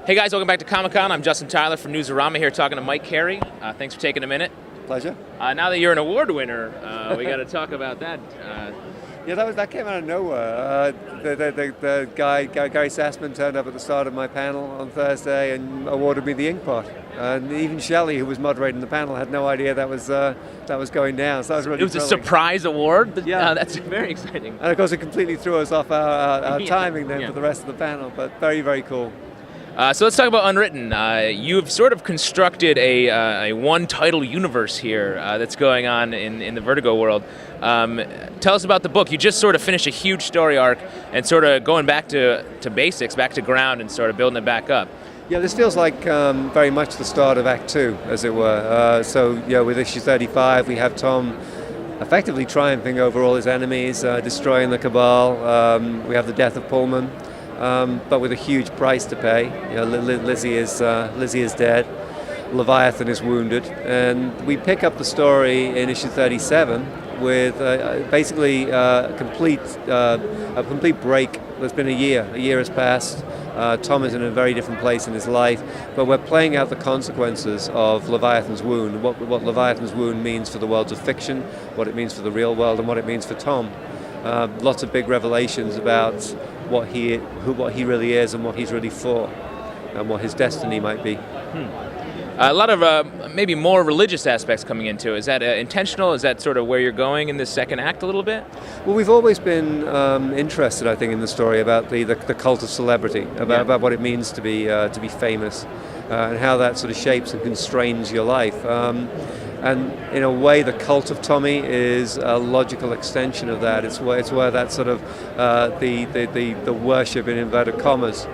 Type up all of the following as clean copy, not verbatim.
Hey guys, welcome back to Comic-Con. I'm Justin Tyler from Newsarama here talking to Mike Carey. Thanks for taking a minute. Pleasure. Now that you're an award winner, we got to talk about that. Yeah, that came out of nowhere. The guy, Gary Sassman, turned up at the start of my panel on Thursday and awarded me the Inkpot. And even Shelley, who was moderating the panel, had no idea that was going down. So that was really It was thrilling. a surprise award? Yeah. That's very exciting. And of course it completely threw us off our timing then for the rest of the panel, but very, very cool. So let's talk about Unwritten. You've sort of constructed a one-title universe here that's going on in the Vertigo world. Tell us about the book. You just sort of finished a huge story arc and sort of going back to basics, back to ground, and sort of building it back up. Yeah, this feels like very much the start of Act 2, as it were. With issue 35, we have Tom effectively triumphing over all his enemies, destroying the Cabal. We have the death of Pullman. But with a huge price to pay. Lizzie is dead, Leviathan is wounded, and we pick up the story in issue 37 with basically a complete break. There's been a year has passed. Tom is in a very different place in his life, but we're playing out the consequences of Leviathan's wound, what Leviathan's wound means for the worlds of fiction, what it means for the real world, and what it means for Tom. Lots of big revelations about what he really is and what he's really for, and what his destiny might be. A lot of maybe more religious aspects coming into it. Is that intentional? Is that sort of where you're going in the second act a little bit? Well, we've always been interested, I think, in the story about the cult of celebrity, about what it means to be famous, and how that sort of shapes and constrains your life. And in a way, the cult of Tommy is a logical extension of that. It's where that sort of the worship in inverted commas,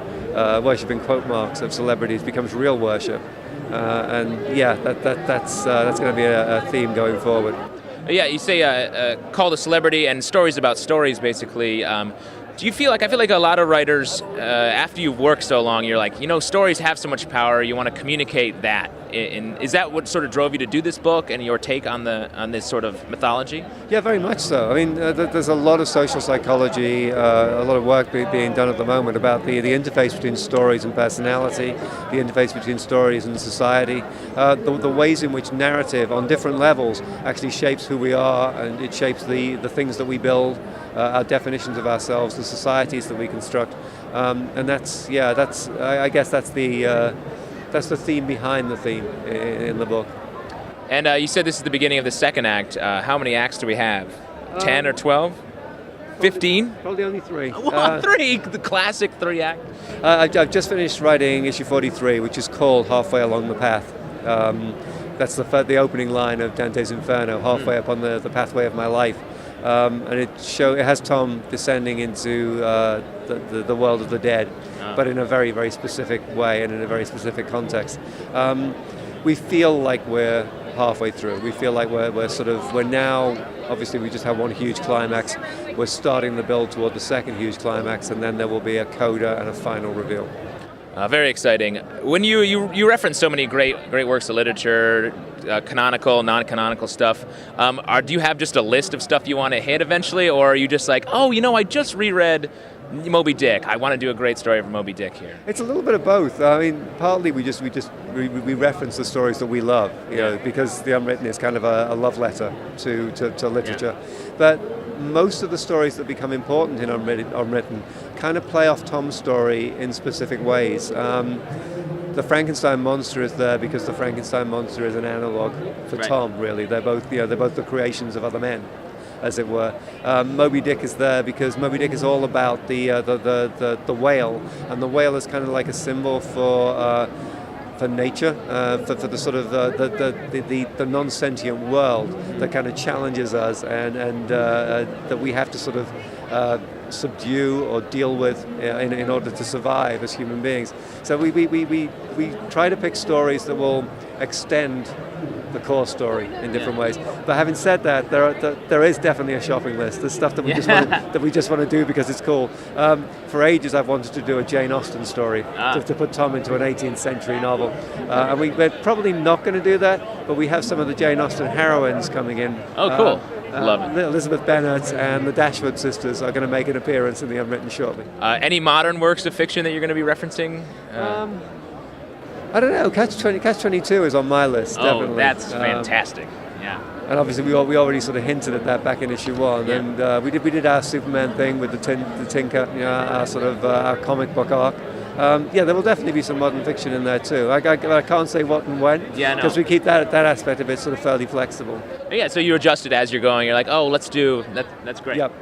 worship in quote marks of celebrities becomes real worship. That's going to be a theme going forward. Yeah, you say call to celebrity and stories about stories, basically. Do you feel like, I feel like a lot of writers, after you've worked so long, you're like, stories have so much power, you want to communicate that. Is that what sort of drove you to do this book and your take on this sort of mythology? Yeah, very much so. I mean, there's a lot of social psychology, a lot of work being done at the moment about the interface between stories and personality, the interface between stories and society, the ways in which narrative on different levels actually shapes who we are, and it shapes the things that we build, our definitions of ourselves, the societies that we construct, and I guess that's the theme behind the theme in the book. And you said this is the beginning of the second act. How many acts do we have? 10 or 12? 15? Probably only 3. 3, the classic 3-act. I've just finished writing issue 43, which is called Halfway Along the Path. That's the opening line of Dante's Inferno, halfway up on the pathway of my life. And it has Tom descending into the world of the dead, but in a very, very specific way and in a very specific context. We feel like we're halfway through. We feel like we're now, obviously we just have one huge climax. We're starting the build toward the second huge climax, and then there will be a coda and a final reveal. Very exciting. When you reference so many great works of literature, canonical, non-canonical stuff, do you have just a list of stuff you want to hit eventually, or are you just like, I just reread Moby Dick, I want to do a great story of Moby Dick here? It's a little bit of both. I mean, partly we reference the stories that we love, because the Unwritten is kind of a love letter to literature. Yeah. But most of the stories that become important in Unwritten kind of play off Tom's story in specific ways. The Frankenstein monster is there because the Frankenstein monster is an analog for Tom. Really, they're both the creations of other men, as it were. Moby Dick is there because Moby Dick is all about the whale, and the whale is kind of like a symbol for nature, for the sort of the non-sentient world that kind of challenges us and that we have to sort of subdue or deal with in order to survive as human beings. So we try to pick stories that will extend the core story in different ways. But having said that, there is definitely a shopping list. There's stuff that we just want to do because it's cool. For ages, I've wanted to do a Jane Austen story to put Tom into an 18th century novel, and we're probably not going to do that. But we have some of the Jane Austen heroines coming in. Oh, cool. Love it. Elizabeth Bennet and the Dashwood sisters are going to make an appearance in the Unwritten shortly. Any modern works of fiction that you're going to be referencing? I don't know. Catch 22 is on my list. Oh, definitely. that's fantastic. Yeah. And obviously, we already sort of hinted at that back in issue 1, Yeah. and we did our Superman thing with the Tinker, our sort of our comic book arc. Yeah, there will definitely be some modern fiction in there too. I can't say what and when, because we keep that aspect of it sort of fairly flexible. Yeah. So you adjust it as you're going. You're like, oh, let's do that. That's great. Yep.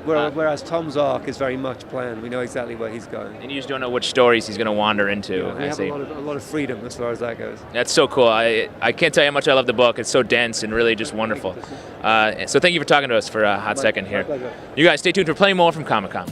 Whereas Tom's arc is very much planned. We know exactly where he's going. And you just don't know which stories he's going to wander into. We have a lot of freedom as far as that goes. That's so cool. I can't tell you how much I love the book. It's so dense and really just wonderful. So thank you for talking to us for a hot second here. My pleasure. You guys stay tuned for plenty more from Comic-Con.